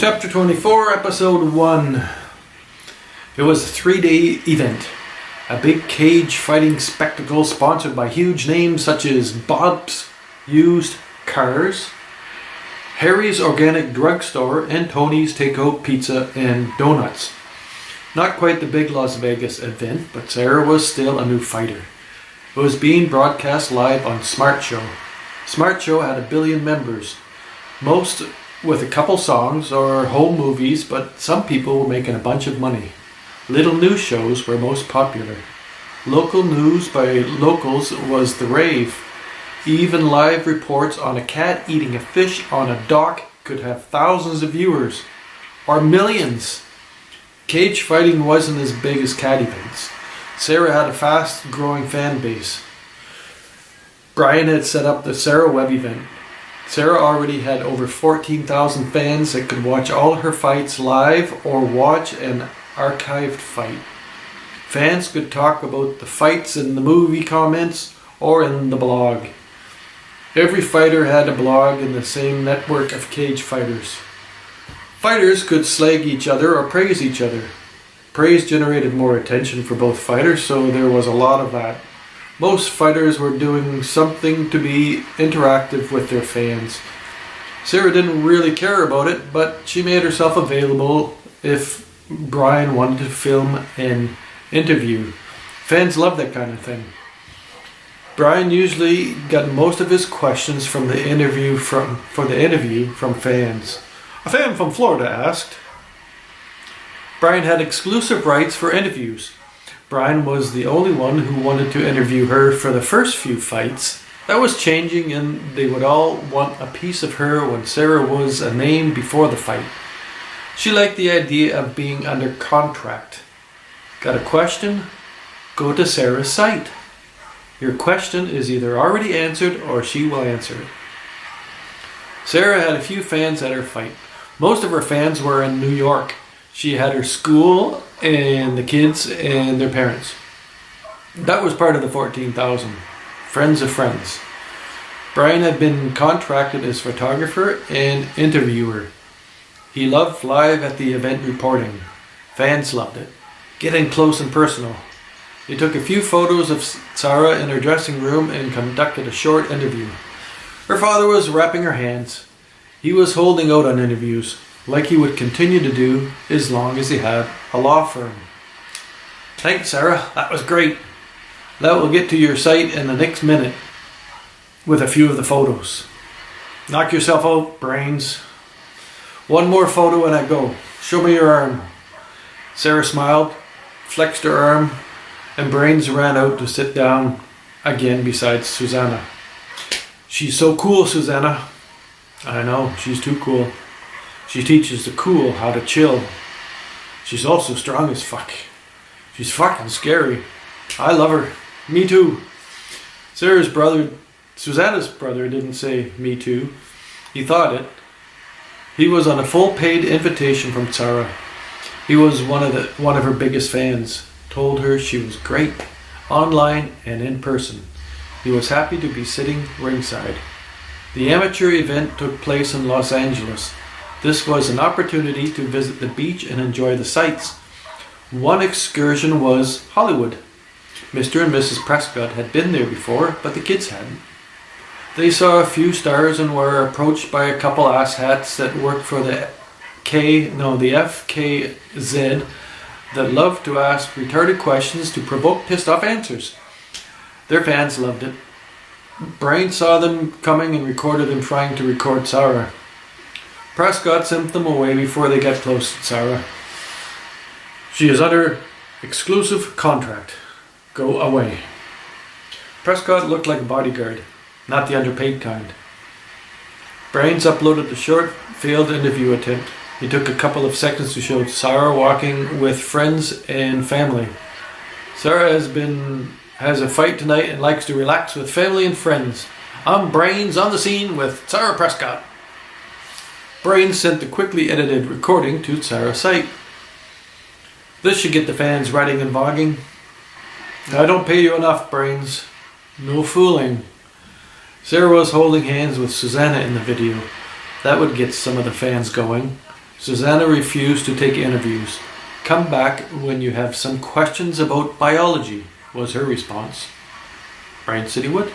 Chapter 24, Episode 1. It was a 3-day event. A big cage fighting spectacle sponsored by huge names such as Bob's Used Cars, Harry's Organic Drugstore, and Tony's Takeout Pizza and Donuts. Not quite the big Las Vegas event, but Zara was still a new fighter. It was being broadcast live on Smart Show. Smart Show had 1 billion members, most with a couple songs or whole movies, but some people were making a bunch of money. Little news shows were most popular. Local news by locals was the rave. Even live reports on a cat eating a fish on a dock could have thousands of viewers, or millions. Cage fighting wasn't as big as cat events. Zara had a fast growing fan base. Brian had set up the Zara web event. Zara already had over 14,000 fans that could watch all her fights live or watch an archived fight. Fans could talk about the fights in the movie comments or in the blog. Every fighter had a blog in the same network of cage fighters. Fighters could slag each other or praise each other. Praise generated more attention for both fighters, so there was a lot of that. Most fighters were doing something to be interactive with their fans. Zara didn't really care about it, but she made herself available if Brian wanted to film an interview. Fans love that kind of thing. Brian usually got most of his questions from the interview from fans. A fan from Florida asked. Brian had exclusive rights for interviews. Brian was the only one who wanted to interview her for the first few fights. That was changing, and they would all want a piece of her when Zara was a name before the fight. She liked the idea of being under contract. Got a question? Go to Zara's site. Your question is either already answered or she will answer it. Zara had a few fans at her fight. Most of her fans were in New York. She had her school and the kids and their parents. That was part of the 14,000. Friends of friends. Brian had been contracted as photographer and interviewer. He loved live at the event reporting. Fans loved it. Getting close and personal. They took a few photos of Zara in her dressing room and conducted a short interview. Her father was wrapping her hands. He was holding out on interviews, like he would continue to do as long as he had a law firm. Thanks, Zara. That was great. That will get to your site in the next minute with a few of the photos. Knock yourself out, brains. One more photo and I go. Show me your arm. Zara smiled, flexed her arm, and Brains ran out to sit down again beside Suzanna. She's so cool, Suzanna. I know, she's too cool. She teaches the cool how to chill. She's also strong as fuck. She's fucking scary. I love her. Me too. Susanna's brother didn't say me too. He thought it. He was on a full paid invitation from Zara. He was one of her biggest fans. Told her she was great, online and in person. He was happy to be sitting ringside. The amateur event took place in Los Angeles. This was an opportunity to visit the beach and enjoy the sights. One excursion was Hollywood. Mr. and Mrs. Prescott had been there before, but the kids hadn't. They saw a few stars and were approached by a couple asshats that worked for the FKZ that loved to ask retarded questions to provoke pissed off answers. Their fans loved it. Brian saw them coming and recorded them trying to record Zara. Prescott sent them away before they got close to Zara. She is under exclusive contract. Go away. Prescott looked like a bodyguard, not the underpaid kind. Brains uploaded the short failed interview attempt. He took a couple of seconds to show Zara walking with friends and family. Zara has a fight tonight and likes to relax with family and friends. I'm Brains on the scene with Zara Prescott. Brains sent the quickly edited recording to Zara's site. This should get the fans writing and vlogging. I don't pay you enough, Brains. No fooling. Zara was holding hands with Suzanna in the video. That would get some of the fans going. Suzanna refused to take interviews. Come back when you have some questions about biology, was her response. Brian Citywood.